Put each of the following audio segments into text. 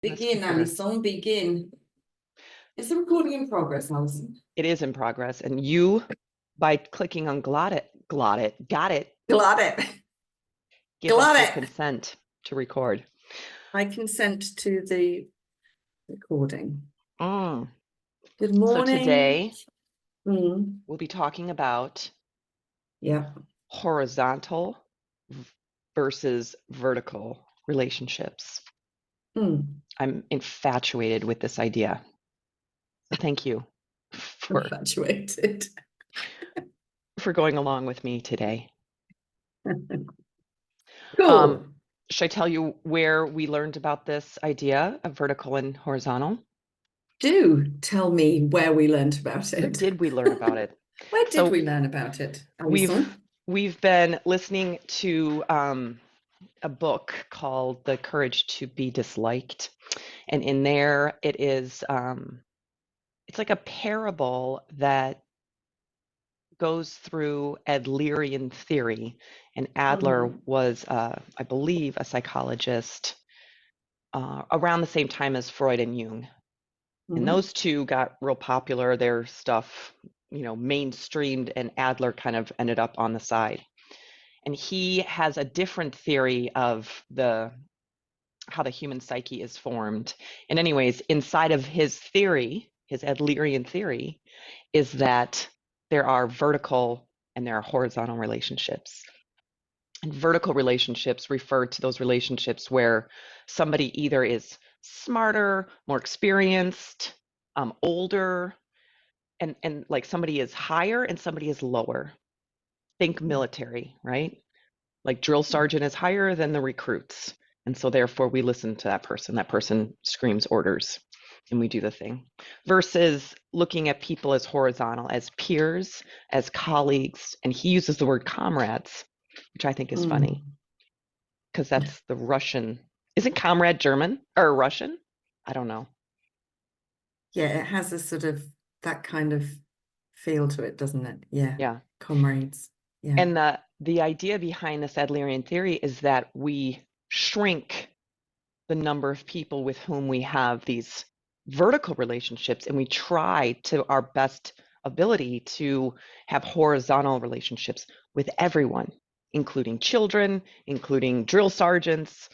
Begin, Allison, begin. Is the recording in progress, Allison? It is in progress. And you, by clicking on got it, Got it. give us your consent to record. I consent to the recording. Mm. Good morning. So today, we'll be talking about horizontal versus vertical relationships. I'm infatuated with this idea. So thank you for going along with me today. Cool. Should I tell you where we learned about this idea of vertical and horizontal? Do tell me where we learned about it. Where did we learn about it? Where did we learn about it, Allison? We've been listening to a book called The Courage to Be Disliked. And in there, it is, it's like a parable that goes through Adlerian theory. And Adler was, I believe, a psychologist around the same time as Freud and Jung. And those two got real popular. Their stuff, mainstreamed, and Adler kind of ended up on the side. And he has a different theory of how the human psyche is formed. And anyways, inside of his theory, his Adlerian theory, is that there are vertical and there are horizontal relationships. And vertical relationships refer to those relationships where somebody either is smarter, more experienced, older, and like somebody is higher and somebody is lower. Think military, right? Like drill sergeant is higher than the recruits. And so therefore we listen to that person. That person screams orders and we do the thing. Versus looking at people as horizontal, as peers, as colleagues. And he uses the word comrades, which I think is funny. Because that's the Russian. Isn't comrade German or Russian? I don't know. Yeah, it has a sort of that kind of feel to it, doesn't it? Yeah. Comrades. Yeah. And the idea behind this Adlerian theory is that we shrink the number of people with whom we have these vertical relationships, and we try to our best ability to have horizontal relationships with everyone, including children, including drill sergeants,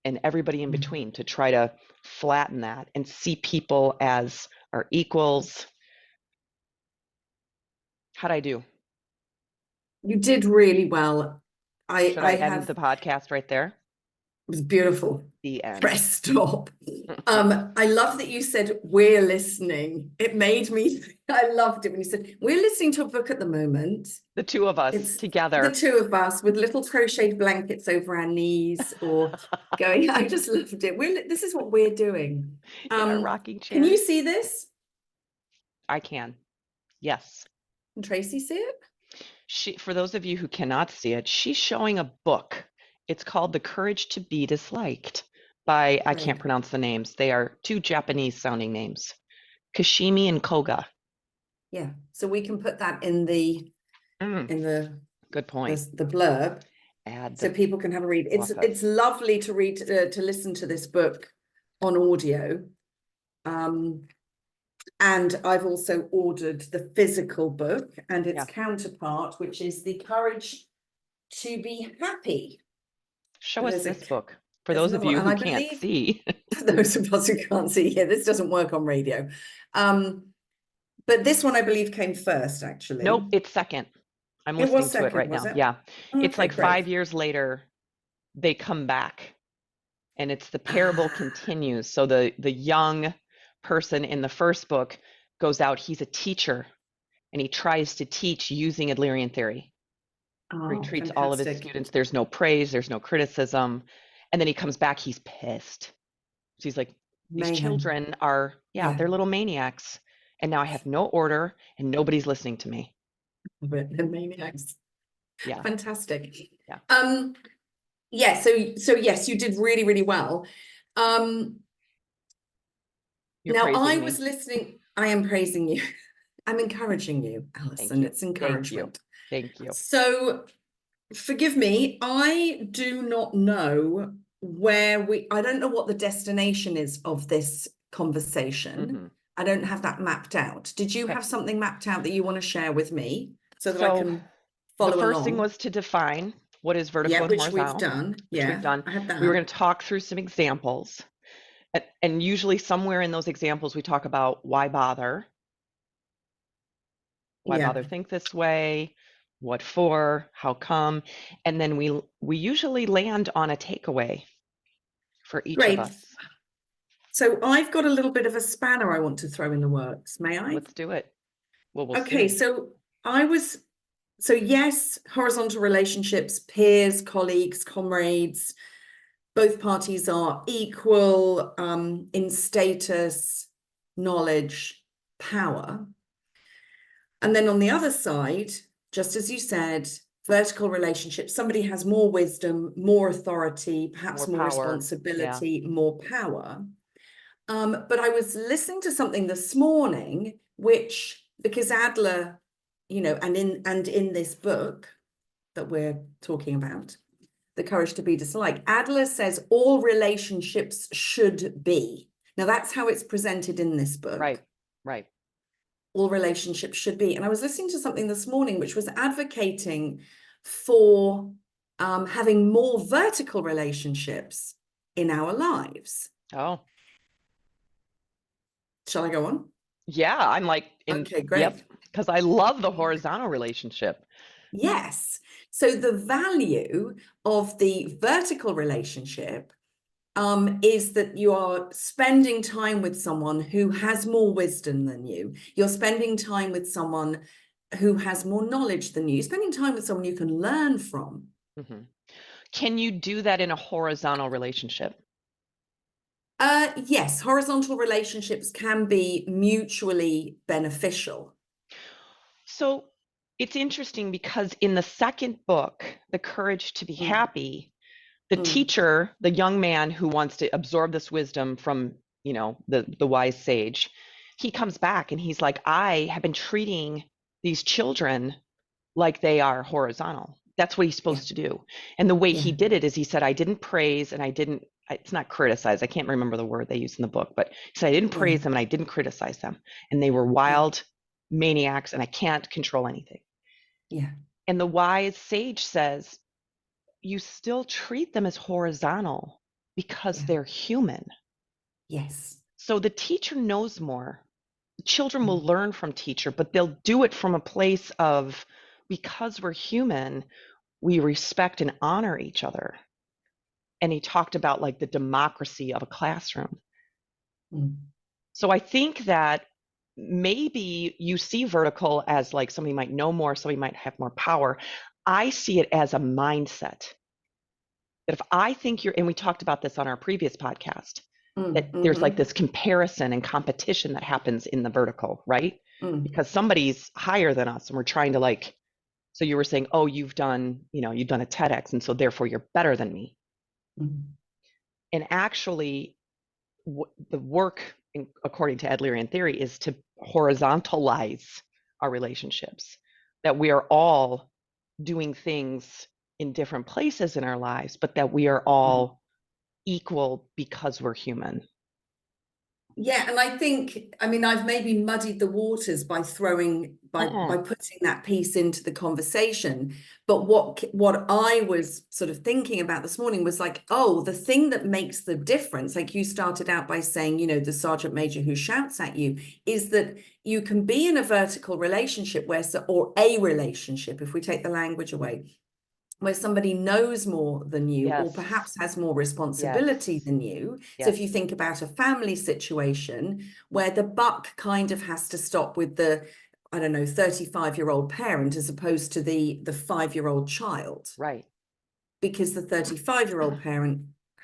and everybody in between, to try to flatten that and see people as our equals. How'd I do? You did really well. Should I end the podcast right there? It was beautiful. The end. Press stop. I love that you said we're listening. It made me, I loved it when you said we're listening to a book at the moment. The two of us together. The two of us with little crocheted blankets over our knees or going, I just loved it. This is what we're doing. In our rocking chair. Can you see this? I can. Yes. Can Tracy see it? For those of you who cannot see it, she's showing a book. It's called The Courage to Be Disliked by, I can't pronounce the names. They are two Japanese sounding names, Kashimi and Koga. Yeah. So we can put that in the good point. The blurb. So people can have a read. It's lovely to read, to listen to this book on audio. And I've also ordered the physical book and its counterpart, which is The Courage to Be Happy. Show us this book for those of you who can't see. Those of us who can't see, this doesn't work on radio. But this one, I believe, came first, actually. Nope, it's second. I'm listening to it right now. Yeah. It's like 5 years later, they come back and it's the parable continues. So the young person in the first book goes out, he's a teacher, and he tries to teach using Adlerian theory. He treats all of his students, there's no praise, there's no criticism, and then he comes back, he's pissed. So he's like, these children are, they're little maniacs, and now I have no order, and nobody's listening to me. But they're maniacs. Yeah. Fantastic. Yeah. So yes, you did really, really well. Now I was listening. I am praising you. I'm encouraging you, Allison. It's encouragement. Thank you. So forgive me, I do not know where I don't know what the destination is of this conversation. I don't have that mapped out. Did you have something mapped out that you want to share with me so that I So can the follow first thing along? was to define what is vertical Yeah, and which we've horizontal, done. which we've Yeah, done. I had We were that. going to talk through some examples. And usually somewhere in those examples, we talk about why bother? Why Yeah, bother think this way? What for? How come? And then we usually land on a takeaway for each of great. us. So I've got a little bit of a spanner I want to throw in the works. May I? Let's do it. Well, we'll Okay, see. so yes, horizontal relationships, peers, colleagues, comrades, both parties are equal in status, knowledge, power. And then on the other side, just as you said, vertical relationships, somebody has more wisdom, more authority, perhaps More more power. Yeah. responsibility, more power. But I was listening to something this morning, which, because Adler, and in this book that we're talking about, The Courage to Be Disliked, Adler says all relationships should be. Now that's how it's presented in this book. Right. All relationships should be. And I was listening to something this morning which was advocating for having more vertical relationships in our lives. Oh, Shall I go on? yeah. I'm like Okay, yep, great. because I love the horizontal relationship. Yes. So the value of the vertical relationship is that you are spending time with someone who has more wisdom than you. You're spending time with someone who has more knowledge than you. You're spending time with someone you can learn from. Can you do that in a horizontal relationship? Yes, horizontal relationships can be mutually beneficial. So it's interesting because in the second book, The Courage to Be Happy, the teacher, the young man who wants to absorb this wisdom from, the wise sage, he comes back and he's like, I have been treating these children like they are horizontal. That's what he's supposed to do. And the way he did it is he said, I didn't praise and it's not criticize. I can't remember the word they used in the book, but he said, I didn't praise them and I didn't criticize them. And they were wild maniacs and I can't control anything. Yeah. And the wise sage says, you still treat them as horizontal because they're human. Yes. So the teacher knows more. The children will learn from teacher, but they'll do it from a place of, because we're human, we respect and honor each other. And he talked about like the democracy of a classroom. So I think that maybe you see vertical as like somebody might know more, somebody might have more power. I see it as a mindset. That if I think and we talked about this on our previous podcast, that there's like this comparison and competition that happens in the vertical, right? Because somebody's higher than us and we're trying to so you were saying, oh, you've done a TEDx and so therefore you're better than me. And actually the work, according to Adlerian theory, is to horizontalize our relationships, that we are all doing things in different places in our lives, but that we are all equal because we're human. Yeah, and I think, I've maybe muddied the waters by putting that piece into the conversation. But what I was sort of thinking about this morning was like, oh, the thing that makes the difference, like you started out by saying, the sergeant major who shouts at you, is that you can be in a vertical relationship or a relationship, if we take the language away, where somebody knows more than you or perhaps has more responsibility than you. So if you think about a family situation where the buck kind of has to stop with the, 35-year-old parent as opposed to the 5-year-old child. Right. Because the 35-year-old parent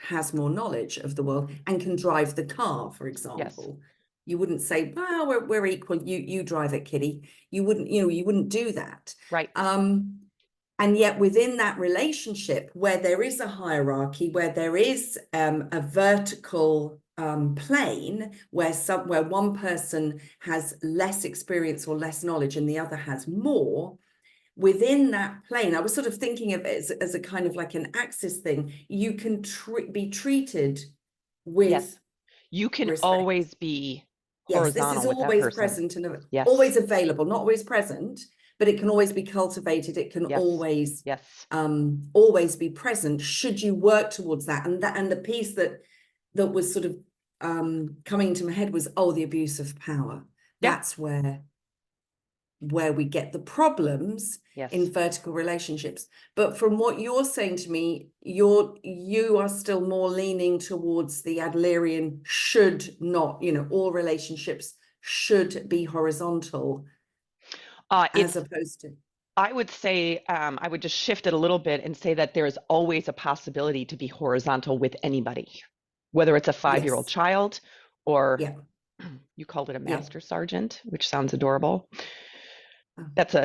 has more knowledge of the world and can drive the car, for example. You wouldn't say, well, we're equal, you drive it, kiddie. You wouldn't do that. Right. And yet within that relationship where there is a hierarchy, where there is a vertical plane, where one person has less experience or less knowledge and the other has more, within that plane, I was sort of thinking of it as a kind of like an axis thing. You can be treated Yes. with You can respect. always be Yes, this is horizontal with that always person. present and Yes. always available, not always present, but it can always be cultivated. It can Yes. always Yes. always be present should you work towards that. And the piece that was sort of coming into my head was, oh, the abuse of power. Yeah. That's where we get the problems Yes. in vertical relationships. But from what you're saying to me, you are still more leaning towards the Adlerian should not, all relationships should be horizontal, as opposed to. I would say, I would just shift it a little bit and say that there is always a possibility to be horizontal with anybody, whether it's a 5-year-old Yes. child or Yeah. you called it a Yeah. master sergeant, which sounds adorable. Oh. That's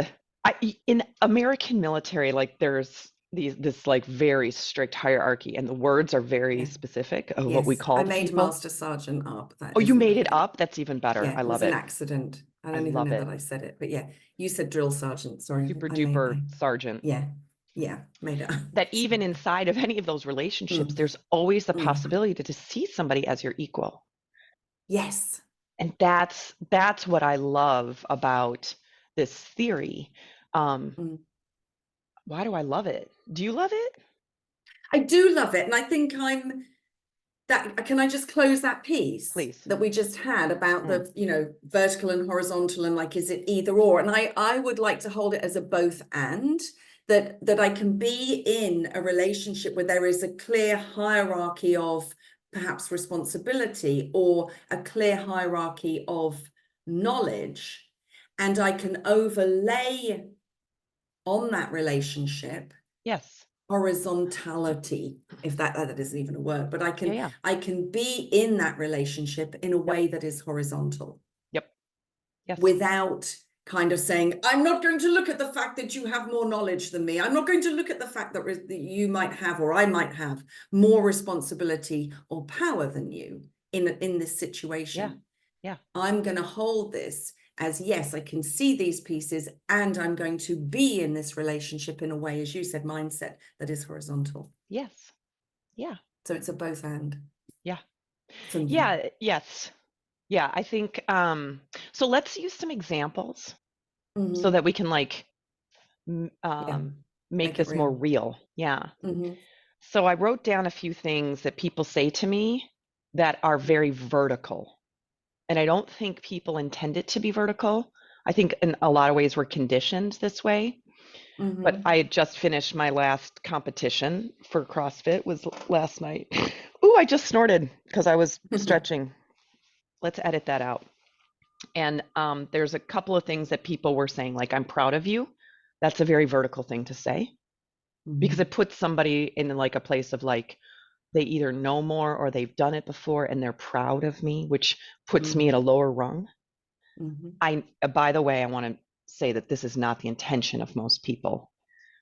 in American military, like there's this like very strict hierarchy, and the words are very specific of what we Yes, call I the made people. Master Sergeant up. That Oh, you isn't a made it thing. up? That's even better. Yeah, I it was love an it. accident. I I don't even love know it. that I said it, but yeah, you said drill sergeant. Sorry, Super I made duper sergeant. yeah, made it up. That even inside of any of those relationships, Mm, there's always the mm. possibility to see somebody as your equal. Yes. And that's what I love about this theory. Mm. Why do I love it? Do you love it? I do love it, and I think can I just close that piece Please. that we just had about Mm. the vertical and horizontal, and like, is it either or? And I would like to hold it as a both and, that I can be in a relationship where there is a clear hierarchy of perhaps responsibility or a clear hierarchy of knowledge, and I can overlay on that relationship Yes. horizontality, if that isn't even a word, but Yeah. I can be in that relationship in a Yep. way that is horizontal. Yep. Yes. Without kind of saying, I'm not going to look at the fact that you have more knowledge than me. I'm not going to look at the fact that you might have, or I might have, more responsibility or power than you in this situation. Yeah. I'm going to hold this as, yes, I can see these pieces, and I'm going to be in this relationship in a way, as you said, mindset that is horizontal. Yes. Yeah. So it's a both and. Yeah. For me. Yeah. Yes. Yeah. I think so let's use some examples so that we can like Yeah, make make it this more real. real. Yeah. So I wrote down a few things that people say to me that are very vertical. And I don't think people intend it to be vertical. I think in a lot of ways we're conditioned this way. But I had just finished my last competition for CrossFit was last night. Ooh, I just snorted because I was stretching. Let's edit that out. And there's a couple of things that people were saying, like, I'm proud of you. That's a very vertical thing to say because it puts somebody in like a place of like, they either know more or they've done it before and they're proud of me, which puts me at a lower rung. By the way, I want to say that this is not the intention of most people.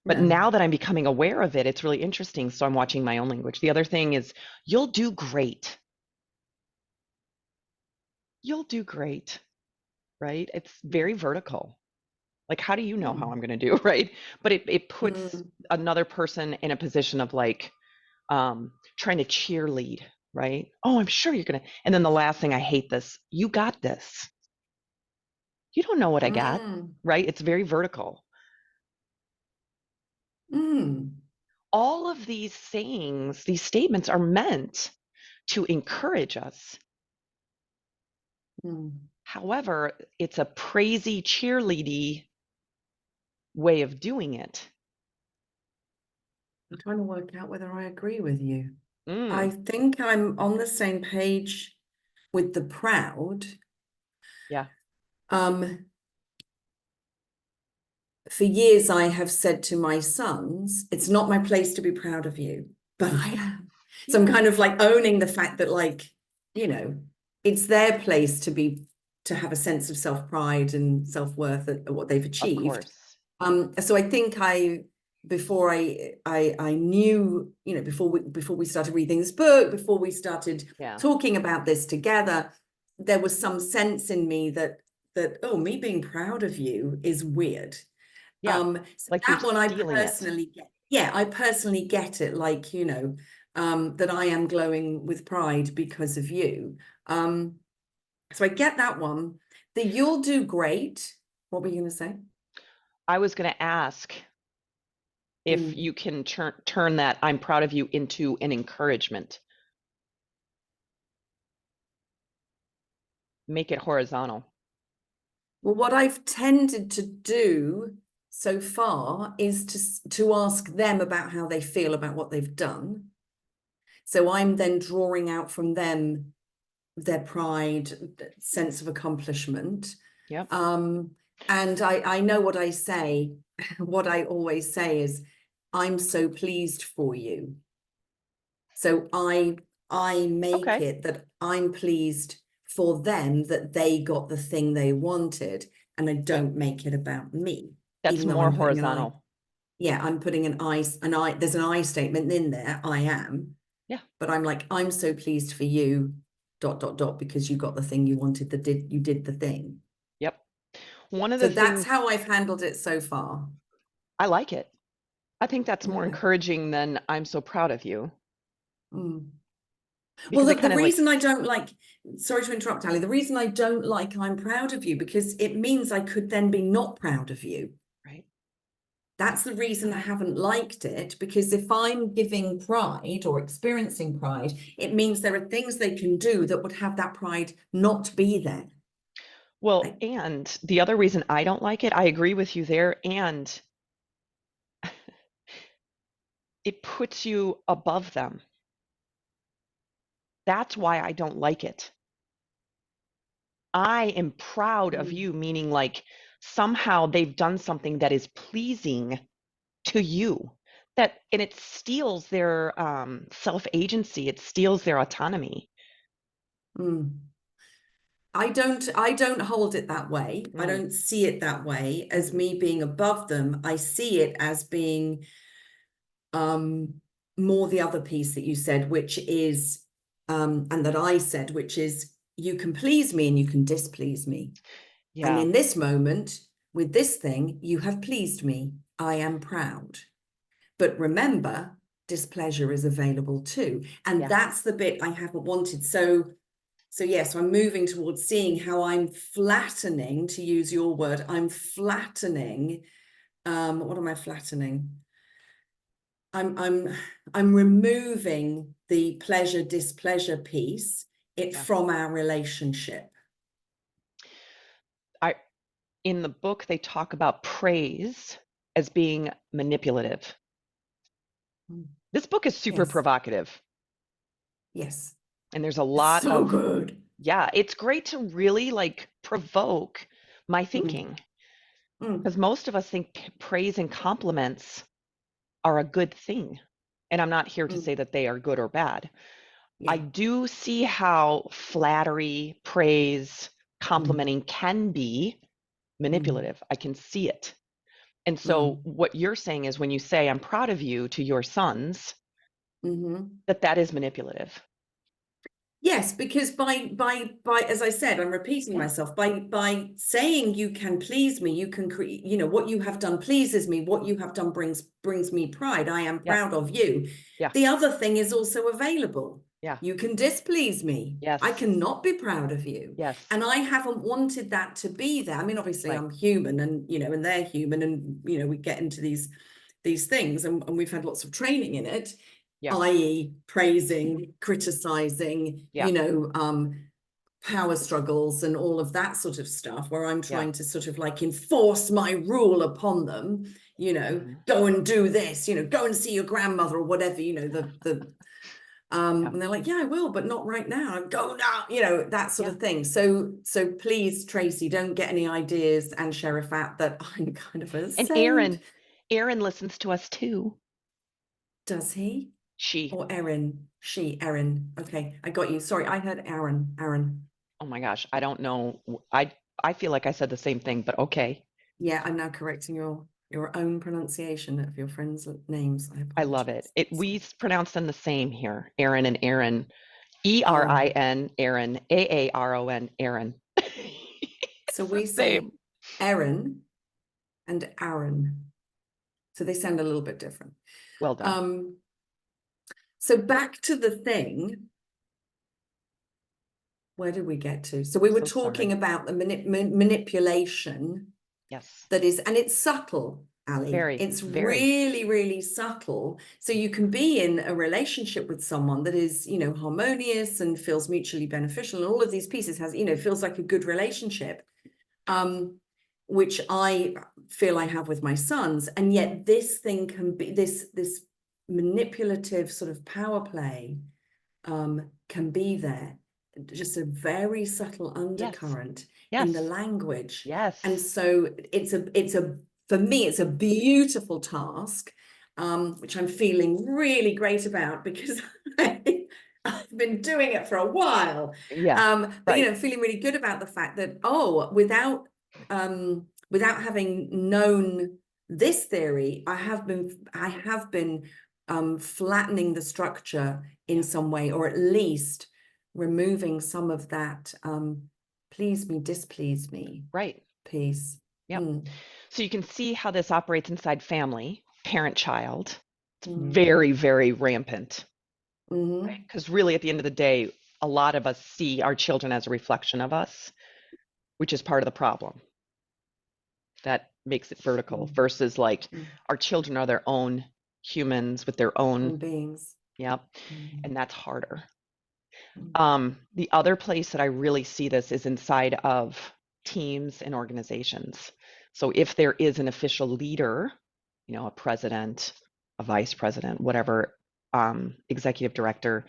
But No. now that I'm becoming aware of it, it's really interesting. So I'm watching my own language. The other thing is, you'll do great. You'll do great, right? It's very vertical. Like, how do you know how I'm going to do, right? But it puts another person in a position of like trying to cheerlead, right? Oh, I'm sure you're going to. And then the last thing, I hate this. You got this. You don't know what I got, right? It's very vertical. All of these sayings, these statements are meant to encourage us. However, it's a praisey, cheerleady way of doing it. I'm trying to work out whether I agree with you. I think I'm on the same page with the proud. Yeah. For years, I have said to my sons, it's not my place to be proud of you, but I am. So I'm kind of like owning the fact that, like, it's their place to have a sense of self-pride and self-worth at what they've achieved. So I think before I knew, before we started reading this book, before we started talking about this together, there was some sense in me that, oh, me being proud of you is weird. Yeah. So Like you're that one I stealing it. personally get. Yeah, I personally get it, like, that I am glowing with pride because of you. So I get that one. The you'll do great. What were you going to say? I was going to ask if Mm. you can turn that I'm proud of you into an encouragement. Make it horizontal. Well, what I've tended to do so far is to ask them about how they feel about what they've done. So I'm then drawing out from them their pride, sense of accomplishment. Yep. Um, and I know what I say. What I always say is, I'm so pleased for you. So I make Okay. it that I'm pleased for them that they got the thing they wanted, and I don't make it about me, That's even though more I'm putting horizontal. I'm putting there's an I statement in there, I am, Yeah. but I'm like, I'm so pleased for you, dot, dot, dot, because you got the thing you wanted, you did the thing. Yep. One of So the that's things how I've handled it so far. I like it. I think that's more Yeah. encouraging than I'm so proud of you Mm. Well, because it the kind of like, reason I don't like, sorry to interrupt, Ali, the reason I don't like I'm proud of you, because it means I could then be not proud of you. right? That's the reason I haven't liked it, because if I'm giving pride or experiencing pride, it means there are things they can do that would have that pride not be there. Well, I, and the other reason I don't like it, I agree with you there, and it puts you above them. That's why I don't like it. I am proud of mm, you, meaning like somehow they've done something that is pleasing to you. That and it steals their self-agency, it steals their autonomy. mm. I don't hold it that way. I Mm, don't see it that way as mhm. me being above them. I see it as being um more the other piece that you said, which is and that I said, which is, you can please me and you can displease me. And Yeah, in this moment, with this thing, you have pleased me. I am proud. But remember, displeasure is available too. And yeah, that's the bit I haven't wanted. So yes, I'm moving towards seeing how I'm flattening, to use your word, I'm flattening. What am I flattening? I'm removing the pleasure displeasure piece it yeah. from our relationship. I in the book they talk about praise as being manipulative. Mm. This book is super Yes, provocative, yes, and there's a it's lot so of, good. yeah, it's great to really like provoke my Mm, thinking mm, because most of us think praise and compliments are a good thing. And I'm not here to mm, say that they are good or bad. I yeah. do see how flattery, praise, Mm, complimenting can be mm, manipulative. I can see it. And so mm, what you're saying is when you say I'm proud of you to your sons, mm-hmm. that that is manipulative. Yes, because by as I said, I'm repeating Yeah. myself, by saying you can please me, you can create, what you have done pleases me, what you have done brings me pride. I am Yep. proud of you. Yeah. The other thing is also available. Yeah. You can displease me. I Yes. cannot be proud of you. Yes. And I haven't wanted that to be there. I mean, obviously Right. I'm human, and they're human, and we get into these things, and we've had lots of training in it, Yeah. i.e. praising, criticizing, Yeah. power struggles and all of that sort of stuff, where I'm Yeah. trying to sort of like enforce my rule upon them, Mhm. go and do this, go and see your grandmother or whatever, Yeah. and they're like, yeah, I will, but not right now. I'm going now, that sort Yeah. of thing. So please, Tracy, don't get any ideas and Sherifat that I'm kind of a And saint. Aaron listens to us too. Does he? She. Or Erin? She, Erin. Okay, I got you. Sorry, I heard Aaron. Aaron. Oh my gosh, I don't know. I feel like I said the same thing, but okay. Yeah, I'm now correcting your own pronunciation of your friends' names. I I love it. apologize. It we pronounce them the same here. Aaron and Aaron. Oh, Erin, Aaron, Aaron, Aaron. so It's the we say same. Erin. and Aaron. So they sound a little bit different. Well done. So back to the thing. Where did we get to? So we were So talking sorry. about the manipulation Yes. that is, and it's subtle, Ali. Very, It's very. really, really subtle. So you can be in a relationship with someone that is, you know, harmonious and feels mutually beneficial, and all of these pieces has, you know, feels like a good relationship, which I feel I have with my sons. And yet this thing can be this manipulative sort of power play can be there, just a very subtle Yes. undercurrent in the Yes. language. And Yes. so for me, it's a beautiful task, which I'm feeling really great about because I've been doing it for a while. Yeah. But you Right. know, feeling really good about the fact that, without having known this theory, I have been flattening the structure in Yeah. some way, or at least removing some of that please me, displease me Right. piece. Yep. Mm, So you can see how this operates inside family, parent-child. It's mm, very, very rampant. mm, Because really, at the end of the day, a lot of us see our children as a reflection of us, which is part of the problem. That makes it vertical mm, versus like mm. our children are their own humans with their own, Human beings. yep, Mm, and that's harder. mm, The other place that I really see this is inside of teams and organizations. So if there is an official leader, you know, a president, a vice president, whatever, executive director,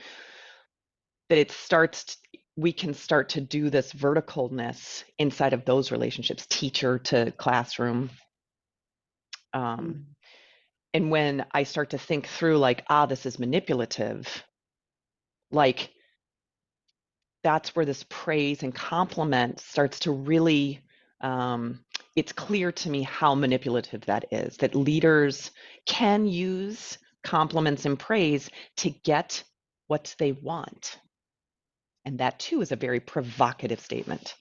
that we can start to do this verticalness inside of those relationships, teacher to classroom. Um, mm. and when I start to think through like, this is manipulative, like that's where this praise and compliment starts to really, it's clear to me how manipulative that is, that leaders can use compliments and praise to get what they want. And that too is a very provocative statement.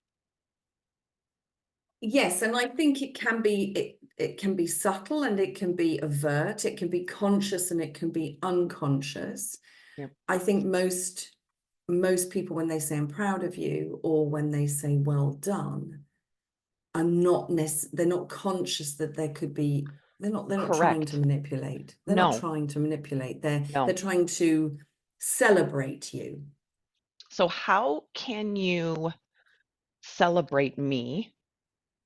Yes, and I think it can be subtle and it can be overt, it can be conscious and it can be unconscious. Yeah. I think most people, when they say I'm proud of you, or when they say well done, are they're not conscious that there could be, they're not trying to Correct. manipulate. They're not No, trying to manipulate. They're no. trying to celebrate you. So how can you celebrate me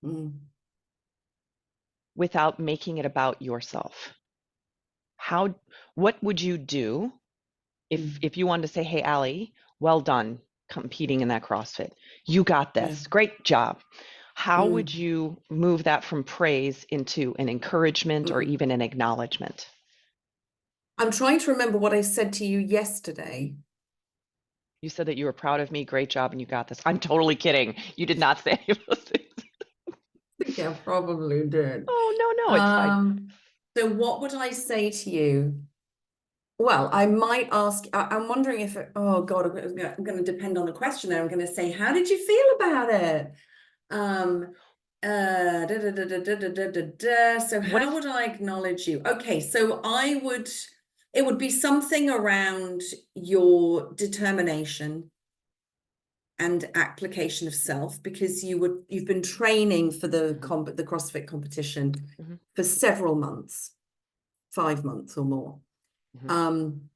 Mm, without making it about yourself? How, what would you do mm, if you wanted to say, "Hey, Allie, well done competing in that CrossFit. You got yeah. this. Great job." How would Mm, you move that from praise into an encouragement or mm. even an acknowledgement? I'm trying to remember what I said to you yesterday. You said that you were proud of me, great job, and you got this. I'm totally kidding. You did not say any of those things. I think I probably did. Oh, no, no, it's fine. Um, so what would I say to you? Well, I might ask, I'm wondering if, oh God, I'm going to depend on the question there. I'm going to say, how did you feel about it? Um, So What how if, would I acknowledge you? Okay, so it would be something around your determination and application of self, because you've been training for the mhm, the CrossFit competition mhm, for several months, 5 months or more. mhm. Um,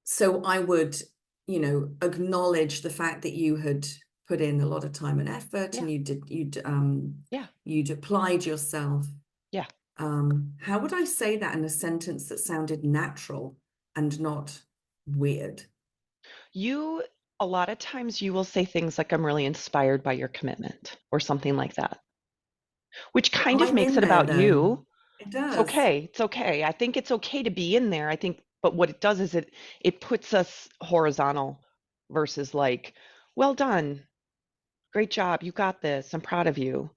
so I would, you know, acknowledge the fact that you had put in a lot of time and effort, Yeah, and yeah, you'd applied yourself. yeah. How would I say that in a sentence that sounded natural and not weird? You, a lot of times you will say things like, "I'm really inspired by your commitment," or something like that, which kind of I'm makes in it there about though. you. It It's does. okay. It's okay. I think it's okay to be in there. I think, but what it does is it puts us horizontal versus like, "Well done. Great job. You got this. I'm proud of you."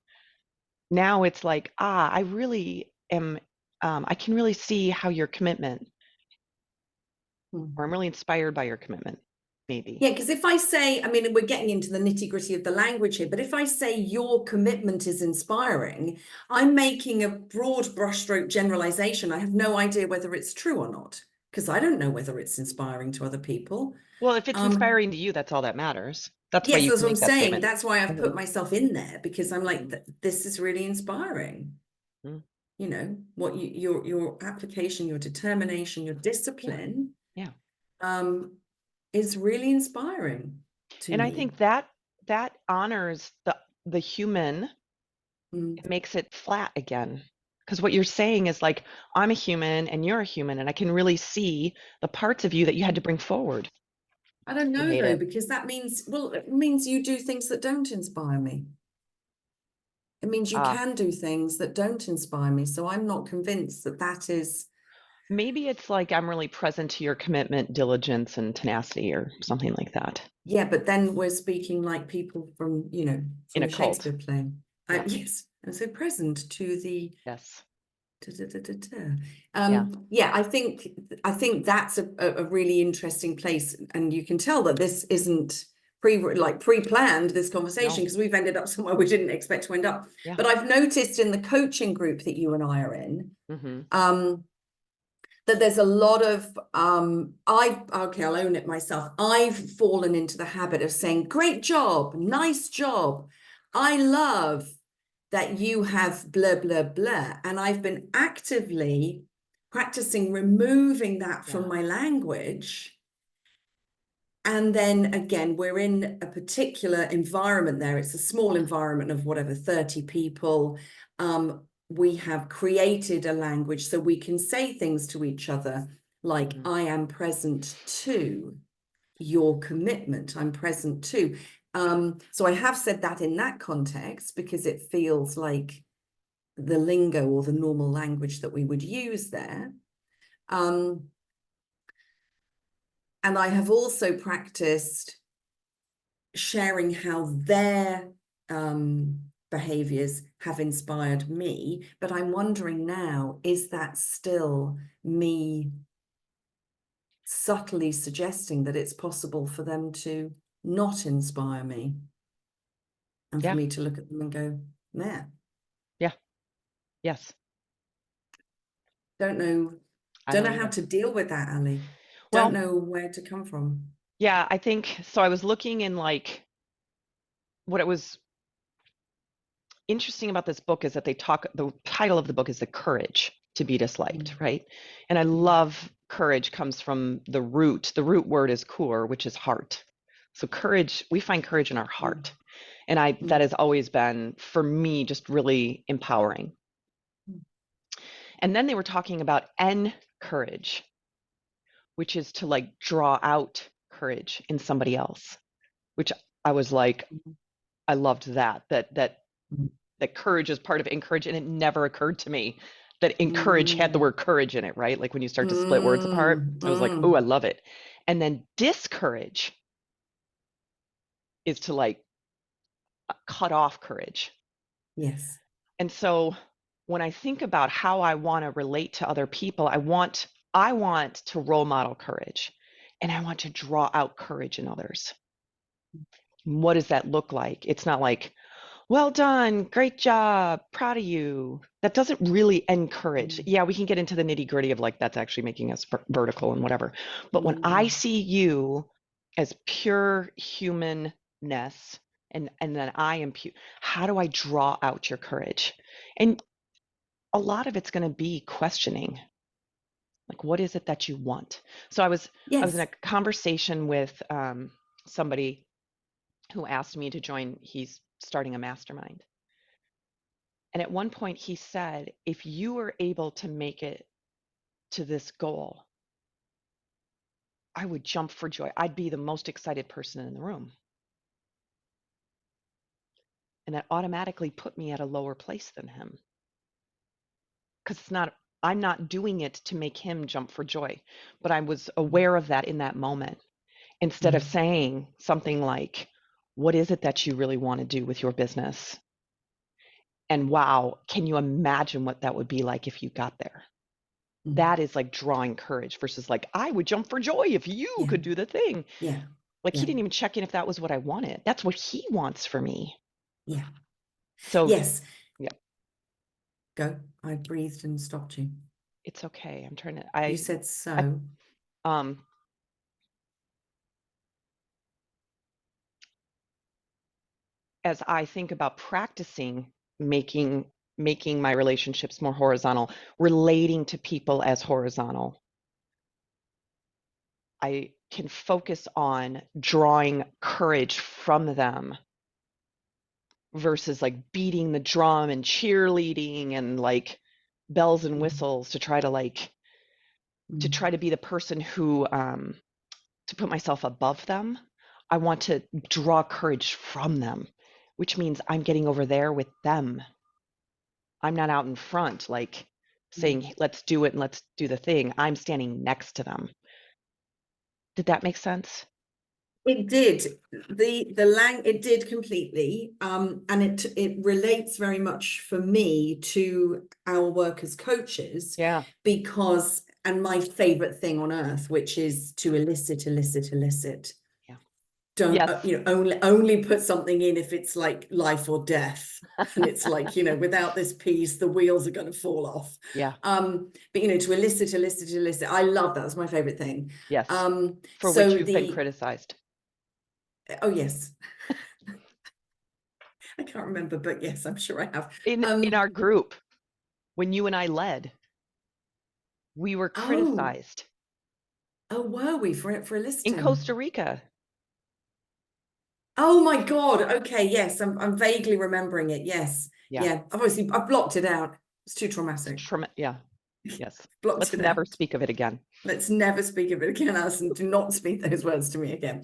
Now it's like, I really am, I can really see how your commitment, Hmm. or I'm really inspired by your commitment. maybe. Yeah, because if I say, I mean, we're getting into the nitty-gritty of the language here, but if I say your commitment is inspiring, I'm making a broad brushstroke generalization. I have no idea whether it's true or not, because I don't know whether it's inspiring to other people. Well, if it's Um, inspiring to you, that's all that matters. That's why yes, you that's can what I'm make that saying. statement. That's why I've put Mhm, myself in there, because I'm like, mhm, this is really inspiring. mhm. You know, what your application, your determination, your Yeah, discipline, yeah. um, is really inspiring to And I me. think that honors the human. Mm. It makes it flat again. Because what you're saying is like, I'm a human and you're a human, and I can really see the parts of you that you had to bring forward. I don't You know made though, it. because that means, well, it means you do things that don't inspire me. It means you Ah, can do things that don't inspire me. So I'm not convinced that that is, maybe it's like I'm really present to your commitment, diligence, and tenacity, or something like that yeah, but then we're speaking like people from, in from a a cult. Shakespeare play. Yeah. Yes, and so present to the Yes. da, da, da, da, da. Yeah. Yeah, I think that's a really interesting place, and you can tell that this isn't pre-planned, this conversation, No. because we've ended up somewhere we didn't expect to end up. Yeah. But I've noticed in the coaching group that you and I are in, Mm-hmm. that there's a lot of I'll own it myself. I've fallen into the habit of saying, great job, nice job. I love that you have blah, blah, blah. And I've been actively practicing removing that from Yeah. my language. And then again, we're in a particular environment there. It's a small environment of whatever, 30 people. We have created a language so we can say things to each other like, Mm-hmm. I am present to your commitment. I'm present to. So I have said that in that context because it feels like the lingo or the normal language that we would use there. And I have also practiced sharing how their behaviors have inspired me. But I'm wondering now, is that still me subtly suggesting that it's possible for them to not inspire me and for Yeah. me to look at them and go, there, Yeah. Yes. don't know, I don't don't know how either. to deal with that, Ali. Don't Well, know where to come from. yeah, I think so. I was looking in like what it was interesting about this book is that the title of the book is The Courage to Be Disliked, Mm, right? And I mm, love courage comes from the root. The root word is kur, which is heart. So courage, we find courage in our mm, heart. And I that mm, has always been for me just really empowering. mm, And then they were talking about courage, which is to like draw out courage in somebody else, which I was like, mm, I loved that mm, that courage is part of encourage, and it never occurred to me that encourage had the mm, word courage in it, right? Like when you start to split words apart, mm, I was like, oh, I mm. love it. And then discourage is to like cut off courage. Yes. And so when I think about how I want to relate to other people, I want to role model courage, and I want to draw out courage in others. What does that look like? It's not like, well done, great job, proud of you. That doesn't really encourage. Mm, Yeah, we can get into the nitty gritty of like that's actually making us vertical and whatever. But when I mm, see you as pure humanness, and then I am pure, how do I draw out your courage? And a lot of it's going to be questioning, like what is it that you want? So I was in a yes. conversation with somebody who asked me to join. He's starting a mastermind. And at one point, he said, if you were able to make it to this goal, I would jump for joy. I'd be the most excited person in the room. And that automatically put me at a lower place than him because I'm not doing it to make him jump for joy. But I was aware of that in that moment. Instead of Mm, saying something like, what is it that you really want to do with your business? And wow, can you imagine what that would be like if you got there? mm. That is like drawing courage versus like, I would jump for joy if you Yeah. could do the thing. Yeah. Like he Yeah. didn't even check in if that was what I wanted. That's what he wants for me. Yeah. So Yes. yeah, Go. I breathed and stopped you. it's okay. I'm trying to, You said I, so. um, as I think about practicing making my relationships more horizontal, relating to people as horizontal, I can focus on drawing courage from them versus like beating the drum and cheerleading and like bells and Mm, whistles to try to like to mm, try to be the person who to put myself above them. I want to draw courage from them, which means I'm getting over there with them. I'm not out in front like mm. saying let's do it and let's do the thing. I'm standing next to them. Did that make sense? It did. It did completely. And it relates very much for me to our work as coaches, Yeah. because, and my favorite thing on earth, which is to elicit, elicit, elicit. Yeah. Don't Yes. only put something in if it's like life or death, and it's like, without this piece the wheels are going to fall off. Yeah. But to elicit, elicit, elicit, I love that. That's my favorite thing. Yes. For which So you've been the criticized. Oh yes. I can't remember, but yes, I'm sure I have. In our group, when you and I led, we were Oh, criticized were we for in eliciting? Costa Rica. Oh my God. Okay, yes, I'm vaguely remembering it. Yes. Yeah. Yeah. Obviously, I've blocked it out. It's too traumatic. Yeah. Yes. Blocked Let's it never out. speak of it again. Let's never speak of it again, Alison. Do not speak those words to me again.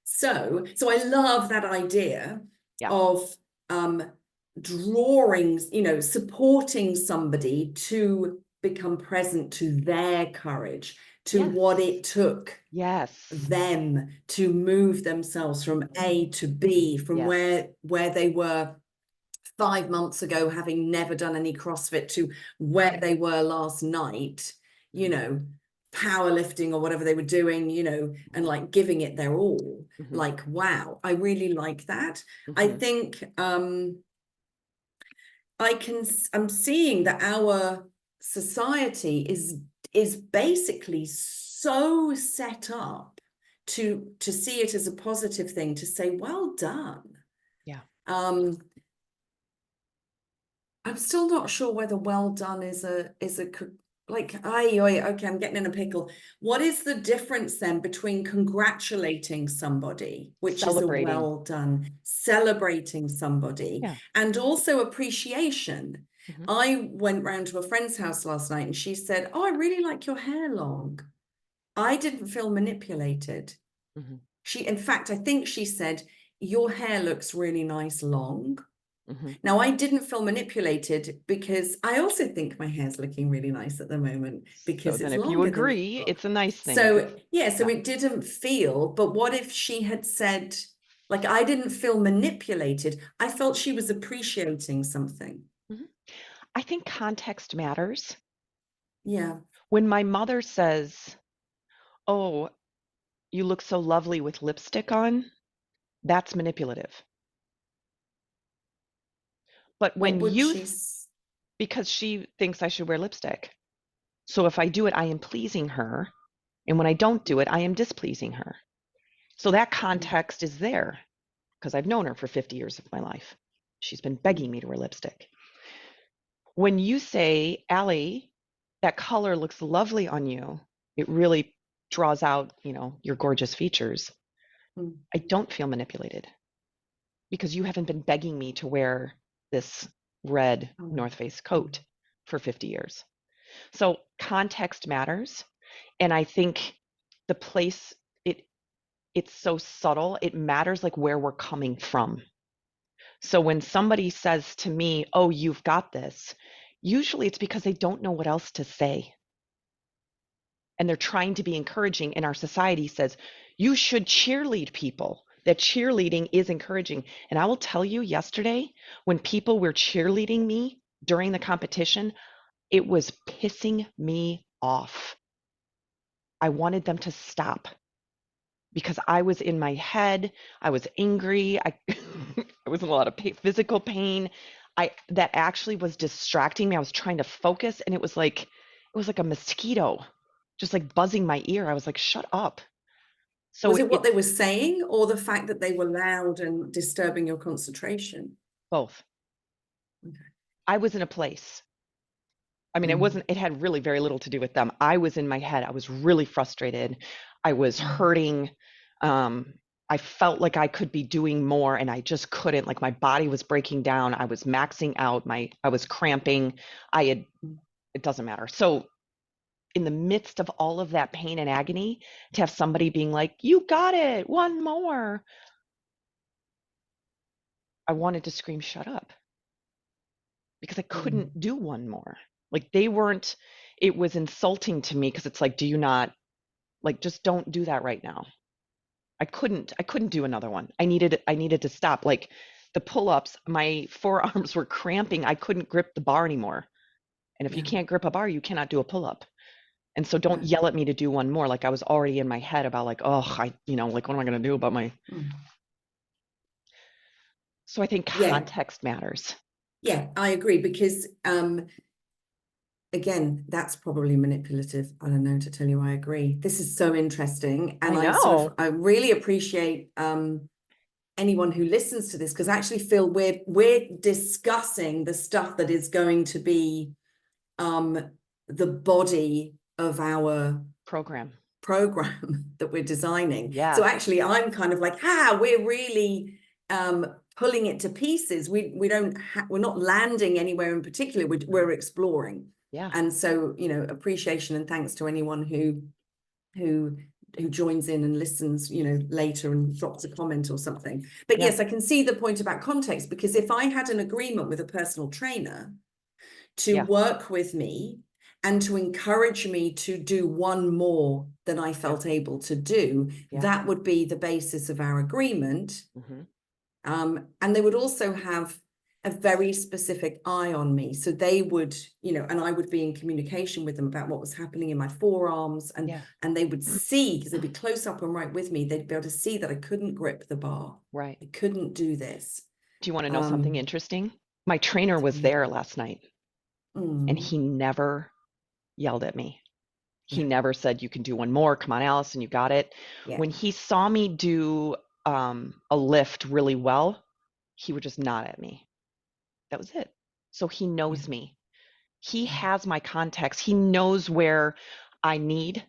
So I love that idea Yeah. of drawings, supporting somebody to become present to their courage, to Yes. what it took Yes. them to move themselves from A to B, from Yes. where they were 5 months ago, having never done any CrossFit, to where they were last night, powerlifting or whatever they were doing, and like giving it their all. Mm-hmm. Like, wow, I really like that. I Mm-hmm. think I'm seeing that our society is basically so set up to see it as a positive thing, to say, well done. Yeah. Um, I'm still not sure whether well done like, okay, I'm getting in a pickle. What is the difference then between congratulating somebody, which is a Celebrating. well done, celebrating somebody, Yeah. and also appreciation? Mm-hmm. I went round to a friend's house last night and she said, "Oh, I really like your hair long." I didn't feel manipulated. Mm-hmm. In fact, I think she said, "Your hair looks really nice long." Mm-hmm. Now, I didn't feel manipulated because I also think my hair's looking really nice at the moment So because then it's if you longer than it agree, looked. it's a nice thing. So, yeah, so Yeah. it didn't feel, but what if she had said, like, I didn't feel manipulated. I felt she was appreciating something. Mm-hmm. I think context matters. Yeah. When my mother says, "Oh, you look so lovely with lipstick on," that's manipulative. But What when would you, she? because she thinks I should wear lipstick. So if I do it, I am pleasing her. And when I don't do it, I am displeasing her. So that context is there because I've known her for 50 years of my life. She's been begging me to wear lipstick. When you say, "Allie, that color looks lovely on you, it really draws out, your gorgeous features," I don't feel manipulated because you haven't been begging me to wear this red North Face coat for 50 years. So context matters. And I think the place it's so subtle, it matters like where we're coming from. So when somebody says to me, "Oh, you've got this," usually it's because they don't know what else to say. And they're trying to be encouraging. And our society says, you should cheerlead people, that cheerleading is encouraging. And I will tell you, yesterday, when people were cheerleading me during the competition, it was pissing me off. I wanted them to stop because I was in my head. I was angry. I was in a lot of physical pain. That actually was distracting me. I was trying to focus, and it was like a mosquito just like buzzing my ear. I was like, shut up. So Was it what they it's were saying, or the fact that they were loud and disturbing your concentration? both. Okay. I was in a place. I mean, it had really very little to do with them. I was in my head. I was really frustrated. I was hurting. Um, I felt like I could be doing more and I just couldn't. Like my body was breaking down. I was maxing out. I was cramping. It doesn't matter. So in the midst of all of that pain and agony, to have somebody being like, "You got it, one more." I wanted to scream, "Shut up," because I couldn't do one more. Like it was insulting to me because it's like, do you not, like, just don't do that right now. I couldn't do another one. I needed to stop. Like the pull-ups, my forearms were cramping. I couldn't grip the bar anymore. And if you Yeah. can't grip a bar, you cannot do a pull-up. And so don't No. yell at me to do one more. Like I was already in my head about like, oh, like what am I going to do about my. So I think Yeah. context matters. Yeah, I agree, because again, that's probably manipulative. I don't know, to tell you I agree. This is so interesting. And I know. I really appreciate anyone who listens to this, because I actually feel we're discussing the stuff that is going to be the body of our Program that we're designing. Yeah. So actually I'm kind of like, we're really pulling it to pieces. We're not landing anywhere in particular. We're exploring. Yeah. And so, appreciation and thanks to anyone who joins in and listens, later and drops a comment or something. But Yeah. yes, I can see the point about context, because if I had an agreement with a personal trainer to Yeah. work with me and to encourage me to do one more than I felt able to do, Yeah. that would be the basis of our agreement. And they would also have a very specific eye on me. So they would, and I would be in communication with them about what was happening in my forearms, and they would see, because they'd be close up and right with me, they'd be able to see that I couldn't grip the bar. Right. I couldn't do this. Do you want to know something interesting? My trainer was there last night and he never yelled at me. He never said, you can do one more. Come on, Allison, you got it. Yeah. When he saw me do a lift really well, he would just nod at me. That was it. So he knows me. He has my context. He knows where I need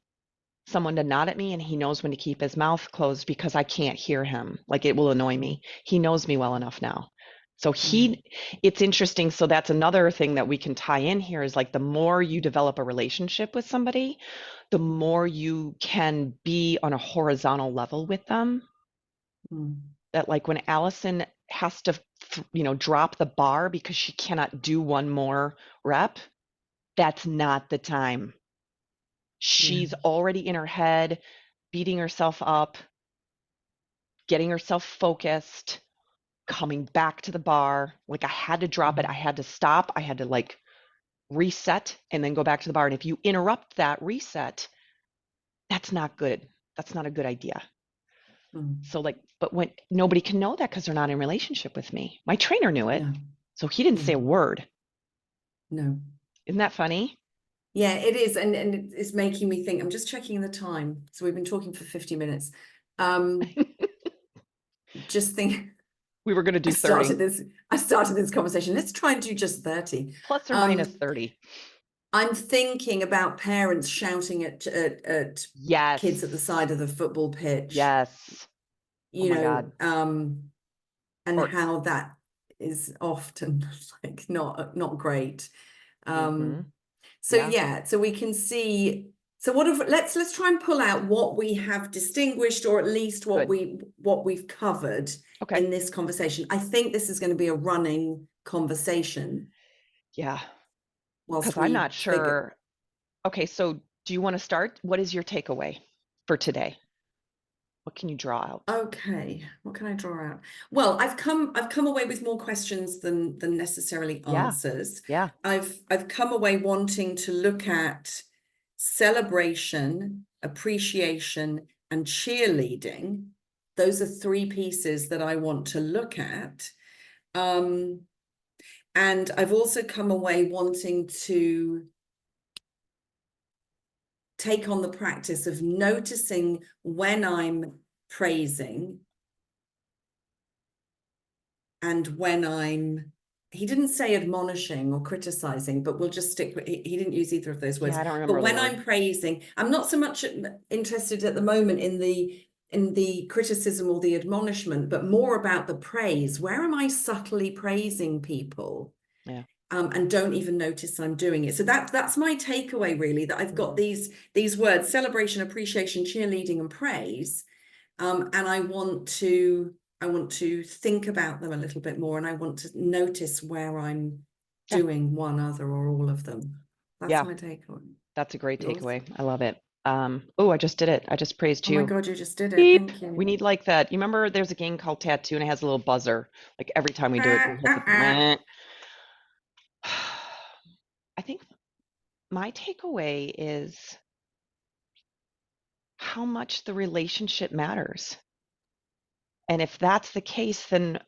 someone to nod at me, and he knows when to keep his mouth closed because I can't hear him. Like it will annoy me. He knows me well enough now. So it's interesting. So that's another thing that we can tie in here is like the more you develop a relationship with somebody, the more you can be on a horizontal level with them. That like when Allison has to, drop the bar because she cannot do one more rep, that's not the time. She's already in her head, beating herself up, getting herself focused, coming back to the bar. Like I had to drop it. I had to stop. I had to like reset and then go back to the bar. And if you interrupt that reset, that's not good. That's not a good idea. So like, but when nobody can know that because they're not in relationship with me. My trainer knew it. So he didn't say a word. No. Isn't that funny? Yeah, it is. And it's making me think. I'm just checking the time. So we've been talking for 50 minutes. Just think. We were going to do 30. I started this conversation. Let's try and do just 30. Plus or minus 30. I'm thinking about parents shouting at Yes. kids at the side of the football pitch. Yes. You know, and how that is often like not great. So yeah, so we can see. So let's try and pull out what we have distinguished, or at least what we've covered in this conversation. I think this is going to be a running conversation. Yeah. Because I'm not sure. Okay, so do you want to start? What is your takeaway for today? What can you draw out? Okay, what can I draw out? Well, I've come away with more questions than necessarily answers. Yeah. I've come away wanting to look at celebration, appreciation, and cheerleading. Those are three pieces that I want to look at. And I've also come away wanting to take on the practice of noticing when I'm praising and when I'm, he didn't say admonishing or criticizing, but we'll just stick with, he didn't use either of those words. Yeah, I don't remember but when the word. I'm praising, I'm not so much interested at the moment in the criticism or the admonishment, but more about the praise. Where am I subtly praising people? Yeah. And don't even notice I'm doing it. So that's my takeaway, really, that I've got these words: celebration, appreciation, cheerleading, and praise. And I want to think about them a little bit more, and I want to notice where I'm Yeah. doing one, other, or all of them. That's Yeah. my takeaway. That's a great Yours? takeaway. I love it. Oh, I just did it. I just praised Oh my you. God, you just did it. Beep. Thank you. We need like that. You remember there's a game called Tattoo and it has a little buzzer. Like every time we do it, we hit the I think my takeaway is how much the relationship matters. And if that's the case, then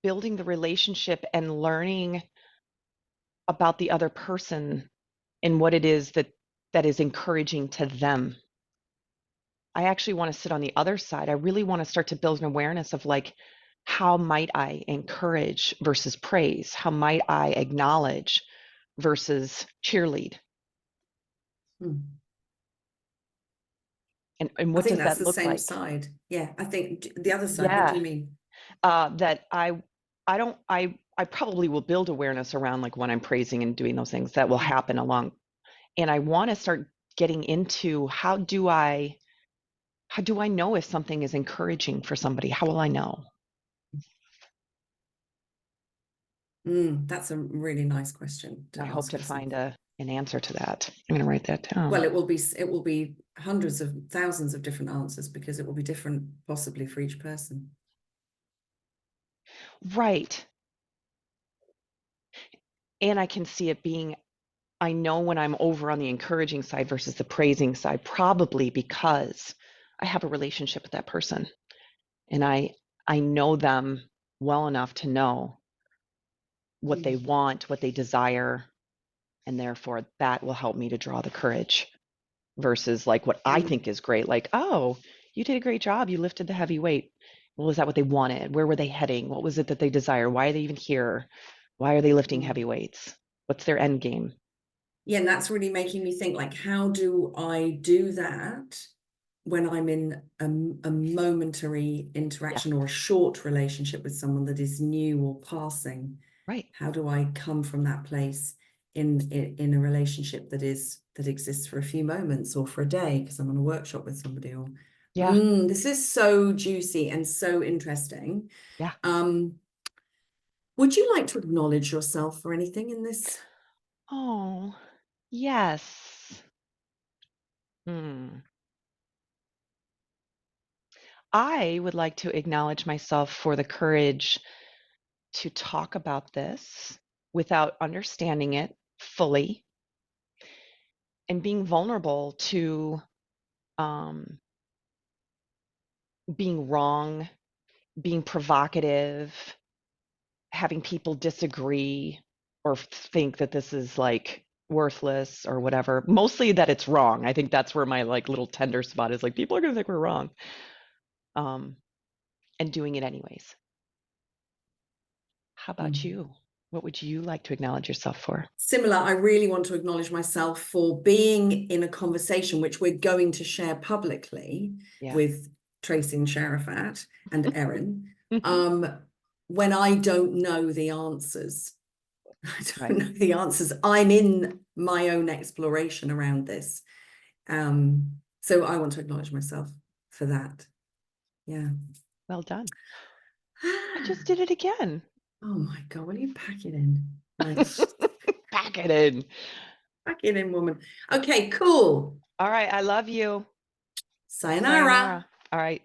building the relationship and learning about the other person and what it is that is encouraging to them. I actually want to sit on the other side. I really want to start to build an awareness of like, how might I encourage versus praise? How might I acknowledge versus cheerlead? And I what think does that's that the look same like? side. Yeah, I think the other side. What do Yeah, you mean? that I don't I probably will build awareness around like when I'm praising and doing those things that will happen along. And I want to start getting into how do I know if something is encouraging for somebody? How will I know? That's a really nice question I to hope ask to yourself. find an answer to that. I'm going to write that down. Well, it will be hundreds of thousands of different answers, because it will be different possibly for each person. Right. And I can see it being, I know when I'm over on the encouraging side versus the praising side, probably because I have a relationship with that person and I know them well enough to know what they want, what they desire, and therefore that will help me to draw the courage versus like what I think is great. Like, oh, you did a great job. You lifted the heavy weight. Well, is that what they wanted? Where were they heading? What was it that they desire? Why are they even here? Why are they lifting heavy weights? What's their end game? Yeah, and that's really making me think, like, how do I do that when I'm in a momentary Yeah, interaction or a short relationship with someone that is new or passing? right. How do I come from that place in a relationship that exists for a few moments or for a day because I'm on a workshop with somebody? Or Yeah, this is so juicy and so interesting. yeah. Would you like to acknowledge yourself for anything in this? Oh, yes. Hmm. I would like to acknowledge myself for the courage to talk about this without understanding it fully and being vulnerable to um, being wrong, being provocative, having people disagree or think that this is like worthless or whatever. Mostly that it's wrong. I think that's where my like little tender spot is like people are going to think we're wrong. Um, and doing it anyways. How about you? What would you like to acknowledge yourself for? Similar, I really want to acknowledge myself for being in a conversation which we're going to share publicly Yeah. with Tracy and Sharafat and Erin, when I don't know the answers. I Right. don't know the answers. I'm in my own exploration around this. So I want to acknowledge myself for that. Yeah. Well done. I just did it again. Oh my God, will you pack it in? Right. Pack it in. Pack it in, woman. Okay, cool. All right. I love you. Sayonara. Sayonara. All right.